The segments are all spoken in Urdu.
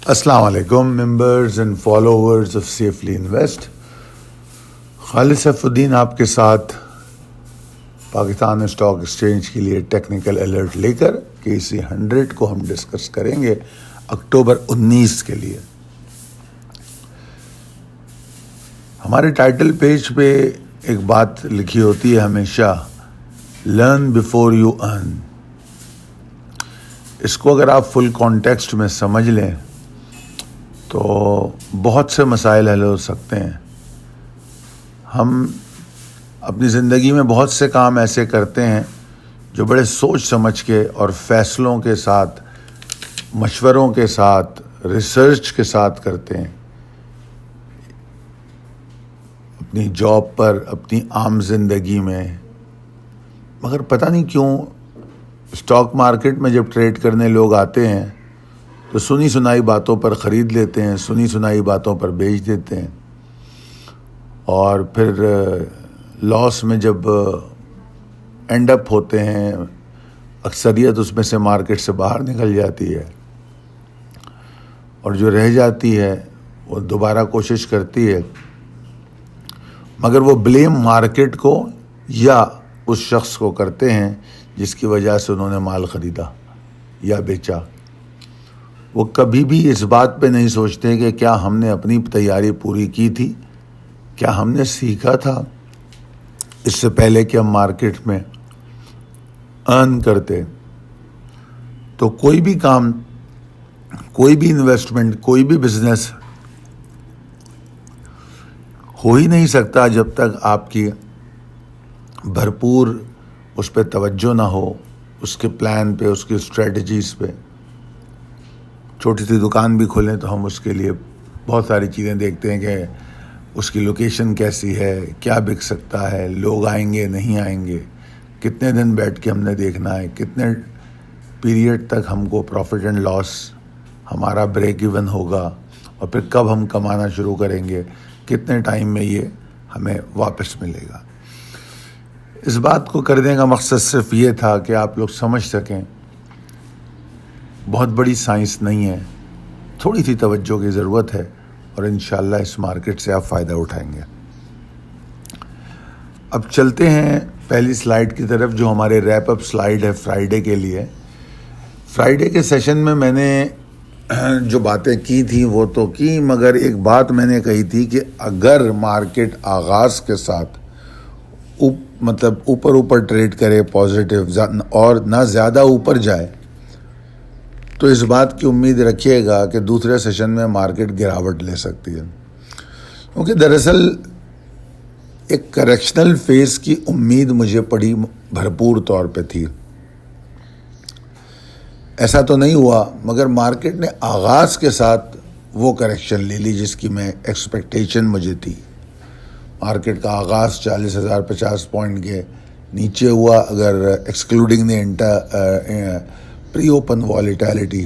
السلام علیکم members and followers of safely invest. Khalid Saifuddin آپ کے ساتھ پاکستان اسٹاک ایکسچینج کے لیے ٹیکنیکل الرٹ لے کر KC100 کو ہم ڈسکس کریں گے اکتوبر 19 کے لیے. ہمارے ٹائٹل پیج پہ ایک بات لکھی ہوتی ہے ہمیشہ، لرن بیفور یو ارن. اس کو اگر آپ فل کانٹیکسٹ میں سمجھ لیں تو بہت سے مسائل حل ہو سکتے ہیں. ہم اپنی زندگی میں بہت سے کام ایسے کرتے ہیں جو بڑے سوچ سمجھ کے اور فیصلوں کے ساتھ، مشوروں کے ساتھ، ریسرچ کے ساتھ کرتے ہیں. اپنی جاب پر، اپنی عام زندگی میں. مگر پتہ نہیں کیوں اسٹاک مارکیٹ میں جب ٹریڈ کرنے لوگ آتے ہیں تو سنی سنائی باتوں پر خرید لیتے ہیں، سنی سنائی باتوں پر بیچ دیتے ہیں، اور پھر لاس میں جب اینڈ اپ ہوتے ہیں اکثریت اس میں سے مارکیٹ سے باہر نکل جاتی ہے، اور جو رہ جاتی ہے وہ دوبارہ کوشش کرتی ہے، مگر وہ بلیم مارکیٹ کو یا اس شخص کو کرتے ہیں جس کی وجہ سے انہوں نے مال خریدا یا بیچا. وہ کبھی بھی اس بات پہ نہیں سوچتے کہ کیا ہم نے اپنی تیاری پوری کی تھی، کیا ہم نے سیکھا تھا اس سے پہلے کہ ہم مارکیٹ میں ارن کرتے. تو کوئی بھی کام، کوئی بھی انویسٹمنٹ، کوئی بھی بزنس ہو ہی نہیں سکتا جب تک آپ کی بھرپور اس پہ توجہ نہ ہو، اس کے پلان پہ، اس کی اسٹریٹجیز پہ. چھوٹی سی دکان بھی کھولیں تو ہم اس کے لیے بہت ساری چیزیں دیکھتے ہیں کہ اس کی لوکیشن کیسی ہے، کیا بک سکتا ہے، لوگ آئیں گے نہیں آئیں گے، کتنے دن بیٹھ کے ہم نے دیکھنا ہے، کتنے پیریڈ تک ہم کو پروفٹ اینڈ لاس ہمارا بریک ایون ہوگا، اور پھر کب ہم کمانا شروع کریں گے، کتنے ٹائم میں یہ ہمیں واپس ملے گا. اس بات کو کرنے کا مقصد صرف یہ تھا کہ آپ لوگ سمجھ سکیں بہت بڑی سائنس نہیں ہے، تھوڑی سی توجہ کی ضرورت ہے، اور انشاءاللہ اس مارکیٹ سے آپ فائدہ اٹھائیں گے. اب چلتے ہیں پہلی سلائیڈ کی طرف جو ہمارے ریپ اپ سلائیڈ ہے فرائیڈے کے لیے. فرائیڈے کے سیشن میں نے جو باتیں کی تھیں وہ تو کی، مگر ایک بات میں نے کہی تھی کہ اگر مارکیٹ آغاز کے ساتھ اوپر ٹریڈ کرے پازیٹیو اور نہ زیادہ اوپر جائے تو اس بات کی امید رکھیے گا کہ دوسرے سیشن میں مارکیٹ گراوٹ لے سکتی ہے، کیونکہ دراصل ایک کریکشنل فیز کی امید مجھے پڑی بھرپور طور پہ تھی. ایسا تو نہیں ہوا، مگر مارکیٹ نے آغاز کے ساتھ وہ کریکشن لے لی جس کی میں ایکسپیکٹیشن مجھے تھی. مارکیٹ کا آغاز 40,050 پوائنٹ کے نیچے ہوا اگر ایکسکلوڈنگ پری اوپن والیٹیلٹی،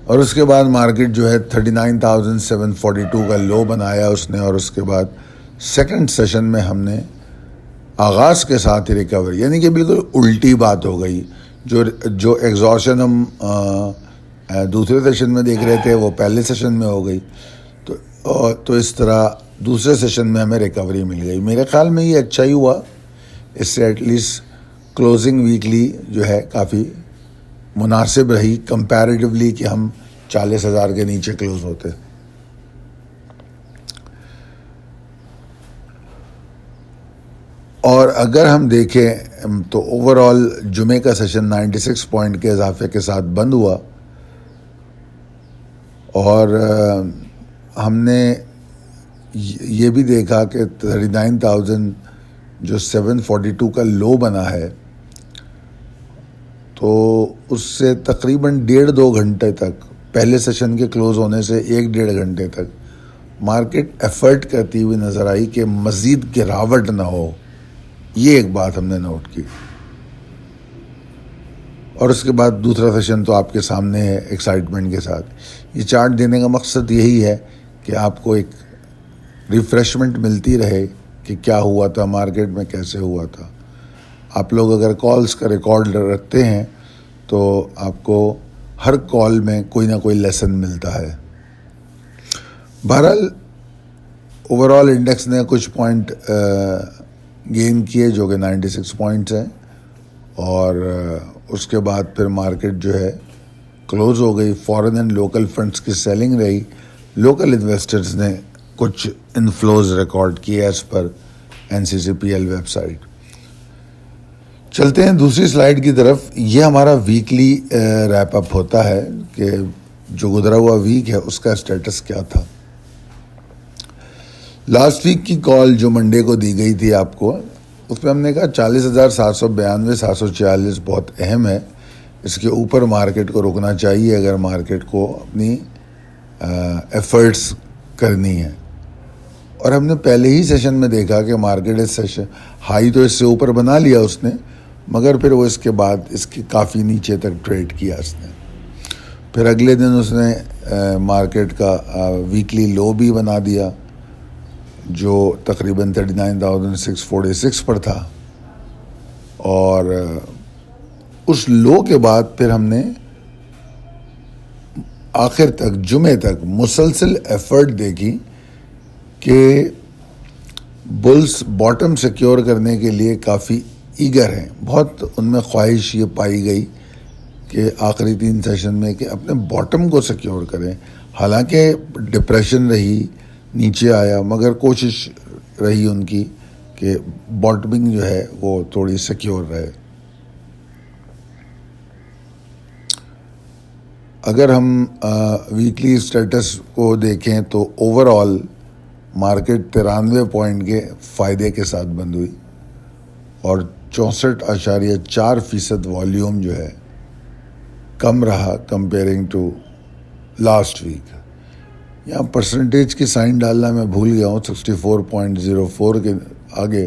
اور اس کے بعد مارکیٹ جو ہے 39,742 کا لو بنایا اس نے، اور اس کے بعد سیکنڈ سیشن میں ہم نے آغاز کے ساتھ ہی ریکوری، یعنی کہ بالکل الٹی بات ہو گئی. جو ایگزاشن ہم دوسرے سیشن میں دیکھ رہے تھے وہ پہلے سیشن میں ہو گئی. تو اس طرح دوسرے سیشن میں ہمیں ریکوری مل گئی. میرے خیال میں یہ اچھا ہی ہوا، اس سے ایٹ لیسٹ کلوزنگ ویکلی جو ہے کافی مناسب رہی کمپیریٹیولی کہ ہم 40,000 کے نیچے کلوز ہوتے. اور اگر ہم دیکھیں تو اوور آل جمعے کا سیشن 96 پوائنٹ کے اضافے کے ساتھ بند ہوا، اور ہم نے یہ بھی دیکھا کہ 39,000 جو 742 کا لو بنا ہے، تو اس سے تقریباً 1.5-2 گھنٹے تک، پہلے سیشن کے کلوز ہونے سے 1-1.5 گھنٹے تک مارکیٹ ایفرٹ کرتی ہوئی نظر آئی کہ مزید گراوٹ نہ ہو. یہ ایک بات ہم نے نوٹ کی. اور اس کے بعد دوسرا سیشن تو آپ کے سامنے ہے ایکسائٹمنٹ کے ساتھ. یہ چارٹ دینے کا مقصد یہی ہے کہ آپ کو ایک ریفریشمنٹ ملتی رہے کہ کیا ہوا تھا مارکیٹ میں، کیسے ہوا تھا. آپ لوگ اگر کالز کا ریکارڈ رکھتے ہیں تو آپ کو ہر کال میں کوئی نہ کوئی لیسن ملتا ہے. بہرحال اوور آل انڈیکس نے کچھ پوائنٹ گین کیے جو کہ 96 پوائنٹس ہیں, اور اس کے بعد پھر مارکیٹ جو ہے کلوز ہو گئی. فارن اینڈ لوکل فنڈس کی سیلنگ رہی. لوکل انویسٹرز نے کچھ انفلوز ریکارڈ کیے as per NCCPL website. چلتے ہیں دوسری سلائیڈ کی طرف. یہ ہمارا ویکلی ریپ اپ ہوتا ہے کہ جو گزرا ہوا ویک ہے اس کا اسٹیٹس کیا تھا. لاسٹ ویک کی کال جو منڈے کو دی گئی تھی آپ کو, اس میں ہم نے کہا 40,792 746 بہت اہم ہے, اس کے اوپر مارکیٹ کو رکنا چاہیے اگر مارکیٹ کو اپنی ایفرٹس کرنی ہے. اور ہم نے پہلے ہی سیشن میں دیکھا کہ مارکیٹ اس سیشن ہائی تو اس سے اوپر بنا لیا اس نے, مگر پھر وہ اس کے بعد اس کے کافی نیچے تک ٹریڈ کیا اس نے. پھر اگلے دن اس نے مارکیٹ کا ویکلی لو بھی بنا دیا جو تقریباً 39,646 پر تھا, اور اس لو کے بعد پھر ہم نے آخر تک جمعے تک مسلسل ایفرٹ دیکھی کہ بلز باٹم سیکیور کرنے کے لیے کافی ایگر ہیں. بہت ان میں خواہش یہ پائی گئی کہ آخری 3 سیشن میں کہ اپنے باٹم کو سیکیور کریں. حالانکہ ڈپریشن رہی, نیچے آیا, مگر کوشش رہی ان کی کہ باٹمنگ جو ہے وہ تھوڑی سیکیور رہے. اگر ہم ویکلی اسٹیٹس کو دیکھیں تو اوور آل مارکیٹ 93 پوائنٹ کے فائدے کے ساتھ بند ہوئی, اور 64.4% والیوم جو ہے کم رہا کمپیئرنگ ٹو لاسٹ ویک. یہاں پرسنٹیج کی سائن ڈالنا میں بھول گیا ہوں 64.04 کے آگے,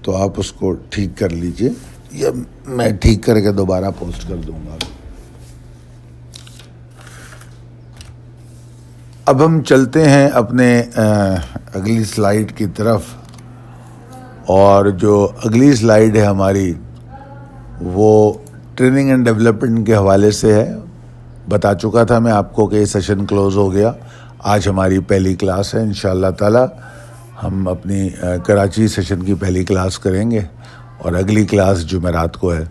تو آپ اس کو ٹھیک کر لیجئے, یا میں ٹھیک کر کے دوبارہ پوسٹ کر دوں گا. اب ہم چلتے ہیں اپنے اگلی سلائیڈ کی طرف, اور جو اگلی سلائیڈ ہے ہماری وہ ٹریننگ اینڈ ڈیولپمنٹ کے حوالے سے ہے. بتا چکا تھا میں آپ کو کہ یہ سیشن کلوز ہو گیا. آج ہماری پہلی کلاس ہے, انشاءاللہ تعالی ہم اپنی کراچی سیشن کی پہلی کلاس کریں گے, اور اگلی کلاس جمعرات کو ہے.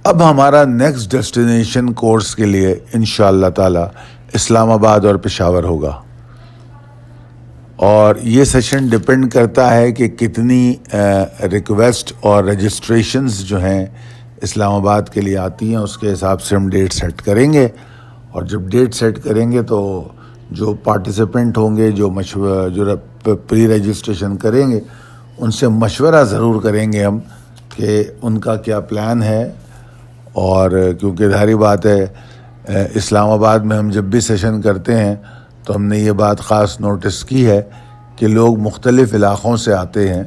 اب ہمارا نیکسٹ ڈیسٹینیشن کورس کے لیے انشاءاللہ تعالی اسلام آباد اور پشاور ہوگا, اور یہ سیشن ڈپینڈ کرتا ہے کہ کتنی ریکویسٹ اور رجسٹریشنز جو ہیں اسلام آباد کے لیے آتی ہیں, اس کے حساب سے ہم ڈیٹ سیٹ کریں گے. اور جب ڈیٹ سیٹ کریں گے تو جو پارٹیسپینٹ ہوں گے, جو پری رجسٹریشن کریں گے, ان سے مشورہ ضرور کریں گے ہم کہ ان کا کیا پلان ہے. اور کیونکہ ظاہری بات ہے اسلام آباد میں ہم جب بھی سیشن کرتے ہیں تو ہم نے یہ بات خاص نوٹس کی ہے کہ لوگ مختلف علاقوں سے آتے ہیں.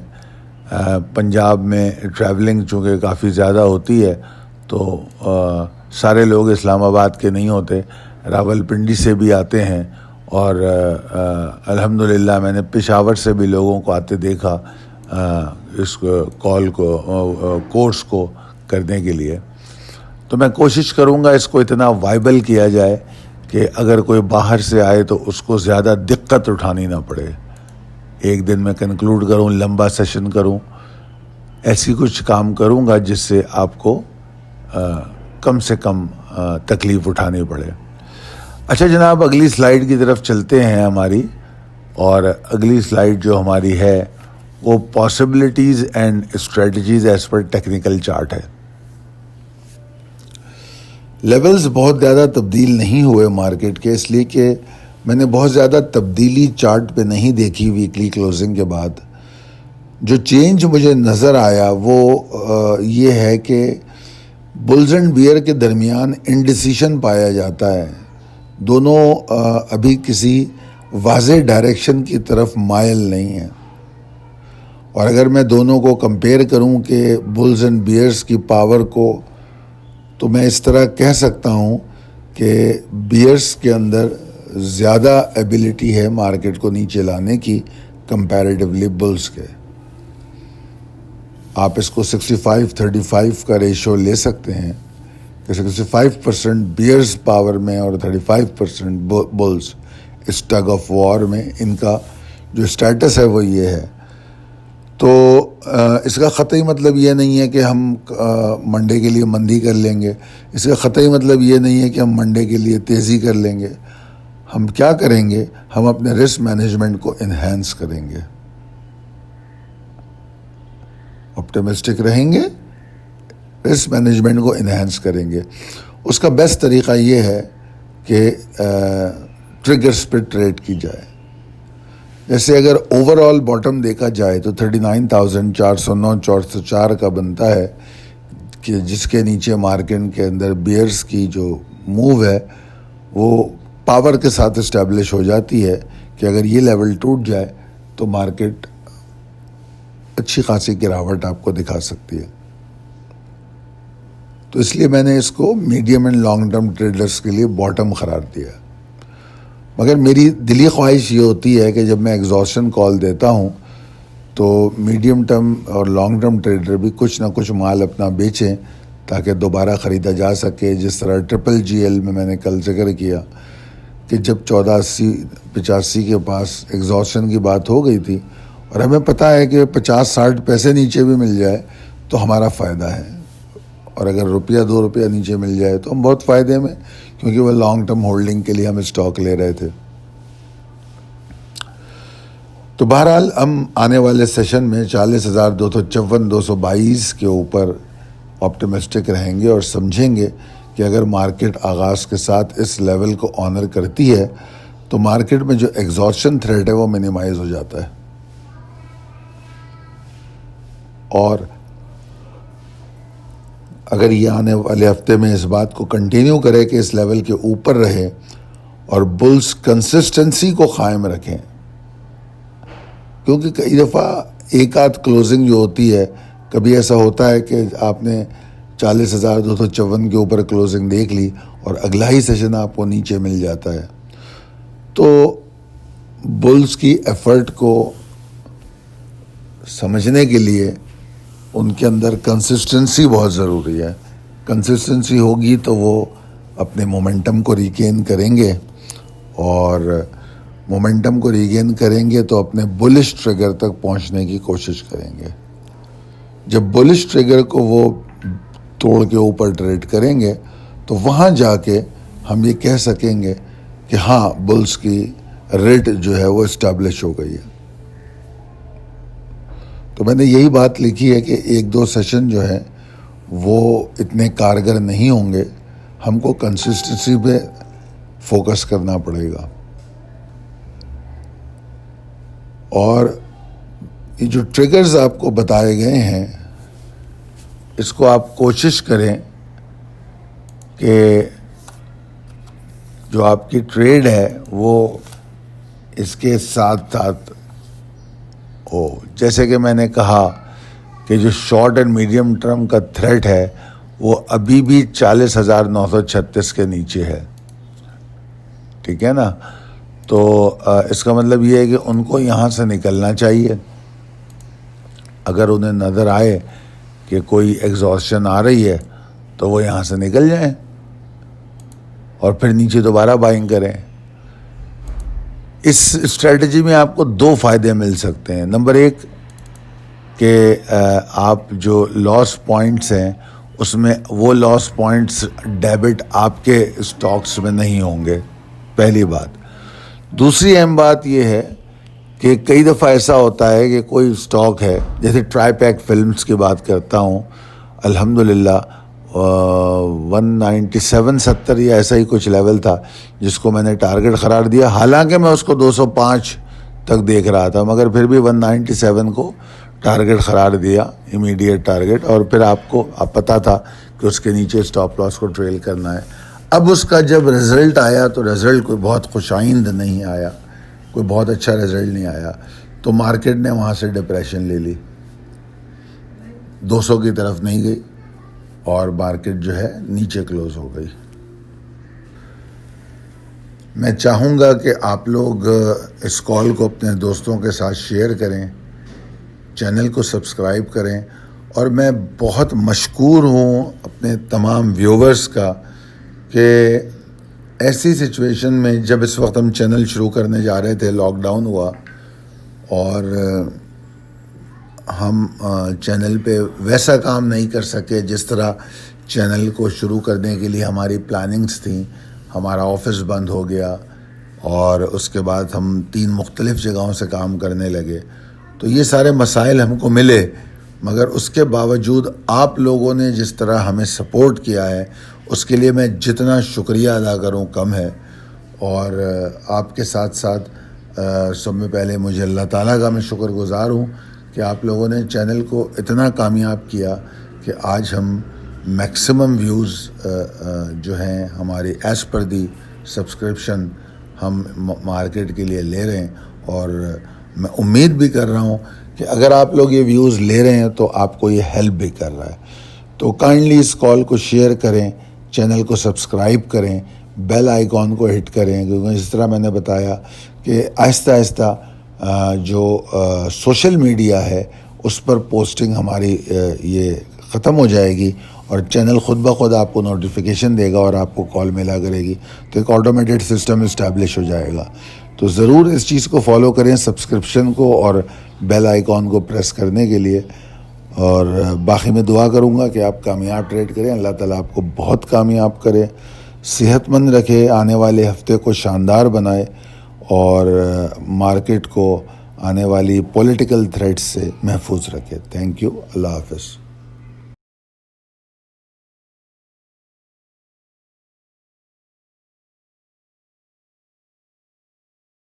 پنجاب میں ٹریولنگ چونکہ کافی زیادہ ہوتی ہے تو سارے لوگ اسلام آباد کے نہیں ہوتے, راول پنڈی سے بھی آتے ہیں, اور الحمدللہ میں نے پشاور سے بھی لوگوں کو آتے دیکھا اس کال کو کورس کو کرنے کے لیے. تو میں کوشش کروں گا اس کو اتنا وائبل کیا جائے کہ اگر کوئی باہر سے آئے تو اس کو زیادہ دقت اٹھانی نہ پڑے. ایک دن میں کنکلوڈ کروں, لمبا سیشن کروں, ایسی کچھ کام کروں گا جس سے آپ کو کم سے کم تکلیف اٹھانی پڑے. اچھا جناب, اگلی سلائیڈ کی طرف چلتے ہیں ہماری, اور اگلی سلائیڈ جو ہماری ہے وہ possibilities and strategies as per technical chart ہے. لیولز بہت زیادہ تبدیل نہیں ہوئے مارکیٹ کے, اس لیے کہ میں نے بہت زیادہ تبدیلی چارٹ پہ نہیں دیکھی ویکلی کلوزنگ کے بعد. جو چینج مجھے نظر آیا وہ یہ ہے کہ بلز اینڈ بیئر کے درمیان انڈیسیشن پایا جاتا ہے. دونوں ابھی کسی واضح ڈائریکشن کی طرف مائل نہیں ہیں. اور اگر میں دونوں کو کمپیئر کروں کہ بلز اینڈ بیئرز کی پاور کو, تو میں اس طرح کہہ سکتا ہوں کہ بیئرز کے اندر زیادہ ایبیلٹی ہے مارکیٹ کو نیچے لانے کی کمپیریٹیولی بلز کے. آپ اس کو 65-35 کا ریشو لے سکتے ہیں جیسے کہ 5% بیئرز پاور میں اور 35% بلز اس ٹگ آف وار میں ان کا جو اسٹیٹس ہے وہ یہ ہے. تو اس کا قطعی مطلب یہ نہیں ہے کہ ہم منڈے کے لیے مندی کر لیں گے. اس کا قطعی مطلب یہ نہیں ہے کہ ہم منڈے کے لیے تیزی کر لیں گے. ہم کیا کریں گے؟ ہم اپنے رسک مینجمنٹ کو انہینس کریں گے، آپٹیمسٹک رہیں گے، رسک مینجمنٹ کو انہینس کریں گے. اس کا بیسٹ طریقہ یہ ہے کہ ٹریگرز پہ ٹریڈ کی جائے. جیسے اگر اوور آل باٹم دیکھا جائے تو 39,409 404 کا بنتا ہے کہ جس کے نیچے مارکیٹ کے اندر بیئرز کی جو موو ہے وہ پاور کے ساتھ اسٹیبلش ہو جاتی ہے کہ اگر یہ لیول ٹوٹ جائے تو مارکیٹ اچھی خاصی گراوٹ آپ کو دکھا سکتی ہے. تو اس لیے میں نے اس کو medium and long term traders کے لیے باٹم قرار دیا. مگر میری دلی خواہش یہ ہوتی ہے کہ جب میں ایگزاسشن کال دیتا ہوں تو میڈیم ٹرم اور لانگ ٹرم ٹریڈر بھی کچھ نہ کچھ مال اپنا بیچیں تاکہ دوبارہ خریدا جا سکے. جس طرح GGL میں نے کل ذکر کیا کہ جب 1480-85 کے پاس ایگزاسشن کی بات ہو گئی تھی اور ہمیں پتہ ہے کہ 50-60 پیسے نیچے بھی مل جائے تو ہمارا فائدہ ہے، اور اگر ₹2 نیچے مل جائے تو ہم بہت فائدے میں، کیونکہ وہ لانگ ٹرم ہولڈنگ کے لیے ہم اسٹاک لے رہے تھے. تو بہرحال ہم آنے والے سیشن میں 40,254 222 کے اوپر آپٹیمسٹک رہیں گے اور سمجھیں گے کہ اگر مارکیٹ آغاز کے ساتھ اس لیول کو آنر کرتی ہے تو مارکیٹ میں جو ایگزاسشن تھریٹ ہے وہ منیمائز ہو جاتا ہے. اور اگر یہ آنے والے ہفتے میں اس بات کو کنٹینیو کرے کہ اس لیول کے اوپر رہے اور بلز کنسسٹنسی کو قائم رکھیں، کیونکہ کئی دفعہ ایک آدھ کلوزنگ جو ہوتی ہے، کبھی ایسا ہوتا ہے کہ آپ نے 40,254 کے اوپر کلوزنگ دیکھ لی اور اگلا ہی سیشن آپ کو نیچے مل جاتا ہے. تو بلز کی ایفرٹ کو سمجھنے کے لیے ان کے اندر کنسسٹنسی بہت ضروری ہے. کنسسٹنسی ہوگی تو وہ اپنے مومنٹم کو ریگین کریں گے، اور مومنٹم کو ریگین کریں گے تو اپنے بلش ٹریگر تک پہنچنے کی کوشش کریں گے. جب بلش ٹریگر کو وہ توڑ کے اوپر ٹریڈ کریں گے تو وہاں جا کے ہم یہ کہہ سکیں گے کہ ہاں بلز کی ریٹ جو ہے وہ اسٹیبلش ہو گئی ہے. تو میں نے یہی بات لکھی ہے کہ 1-2 سیشن جو ہے وہ اتنے کارگر نہیں ہوں گے، ہم کو کنسسٹنسی پہ فوکس کرنا پڑے گا. اور یہ جو ٹریگرز آپ کو بتائے گئے ہیں اس کو آپ کوشش کریں کہ جو آپ کی ٹریڈ ہے وہ اس کے ساتھ ساتھ ہو. جیسے کہ میں نے کہا کہ جو شارٹ اینڈ میڈیم ٹرم کا تھریٹ ہے وہ ابھی بھی 40,936 کے نیچے ہے، ٹھیک ہے نا. تو اس کا مطلب یہ ہے کہ ان کو یہاں سے نکلنا چاہیے. اگر انہیں نظر آئے کہ کوئی ایگزاسشن آ رہی ہے تو وہ یہاں سے نکل جائیں اور پھر نیچے دوبارہ بائنگ کریں. اس اسٹریٹجی میں آپ کو 2 فائدے مل سکتے ہیں. نمبر 1 کہ آپ جو لاس پوائنٹس ہیں اس میں وہ لاس پوائنٹس ڈیبٹ آپ کے اسٹاکس میں نہیں ہوں گے، پہلی بات. دوسری اہم بات یہ ہے کہ کئی دفعہ ایسا ہوتا ہے کہ کوئی اسٹاک ہے، جیسے ٹرائی پیک فلمز کی بات کرتا ہوں، الحمدللہ 197.70 یا ایسا ہی کچھ لیول تھا جس کو میں نے ٹارگٹ قرار دیا، حالانکہ میں اس کو 205 تک دیکھ رہا تھا، مگر پھر بھی 197 کو ٹارگٹ قرار دیا، امیڈیٹ ٹارگٹ. اور پھر آپ کو پتہ تھا کہ اس کے نیچے اسٹاپ لاس کو ٹریل کرنا ہے. اب اس کا جب رزلٹ آیا تو رزلٹ کوئی بہت خوشائند نہیں آیا، کوئی بہت اچھا رزلٹ نہیں آیا، تو مارکیٹ نے وہاں سے ڈپریشن لے لی، 200 کی طرف نہیں گئی اور مارکیٹ جو ہے نیچے کلوز ہو گئی. میں چاہوں گا کہ آپ لوگ اس کال کو اپنے دوستوں کے ساتھ شیئر کریں، چینل کو سبسکرائب کریں اور میں بہت مشکور ہوں اپنے تمام ویورز کا کہ ایسی سچویشن میں جب اس وقت ہم چینل شروع کرنے جا رہے تھے، لاک ڈاؤن ہوا اور ہم چینل پہ ویسا کام نہیں کر سکے جس طرح چینل کو شروع کرنے کے لیے ہماری پلاننگز تھیں. ہمارا آفس بند ہو گیا اور اس کے بعد ہم 3 مختلف جگہوں سے کام کرنے لگے. تو یہ سارے مسائل ہم کو ملے، مگر اس کے باوجود آپ لوگوں نے جس طرح ہمیں سپورٹ کیا ہے اس کے لیے میں جتنا شکریہ ادا کروں کم ہے. اور آپ کے ساتھ ساتھ سب میں پہلے مجھے اللہ تعالیٰ کا میں شکر گزار ہوں کہ آپ لوگوں نے چینل کو اتنا کامیاب کیا کہ آج ہم میکسیمم ویوز جو ہیں ہماری ایز پر دی سبسکرپشن ہم مارکیٹ کے لیے لے رہے ہیں. اور میں امید بھی کر رہا ہوں کہ اگر آپ لوگ یہ ویوز لے رہے ہیں تو آپ کو یہ ہیلپ بھی کر رہا ہے. تو کائنڈلی اس کال کو شیئر کریں، چینل کو سبسکرائب کریں، بیل آئیکن کو ہٹ کریں، کیونکہ جس طرح میں نے بتایا کہ آہستہ آہستہ جو سوشل میڈیا ہے اس پر پوسٹنگ ہماری یہ ختم ہو جائے گی اور چینل خود بخود آپ کو نوٹیفیکیشن دے گا اور آپ کو کال ملا کرے گی. تو ایک آٹومیٹڈ سسٹم اسٹیبلش ہو جائے گا. تو ضرور اس چیز کو فالو کریں، سبسکرپشن کو اور بیل آئیکن کو پریس کرنے کے لیے. اور باقی میں دعا کروں گا کہ آپ کامیاب ٹریڈ کریں. اللہ تعالیٰ آپ کو بہت کامیاب کرے، صحت مند رکھے، آنے والے ہفتے کو شاندار بنائے اور مارکیٹ کو آنے والی پولیٹیکل تھریٹس سے محفوظ رکھے. Thank you. اللہ حافظ.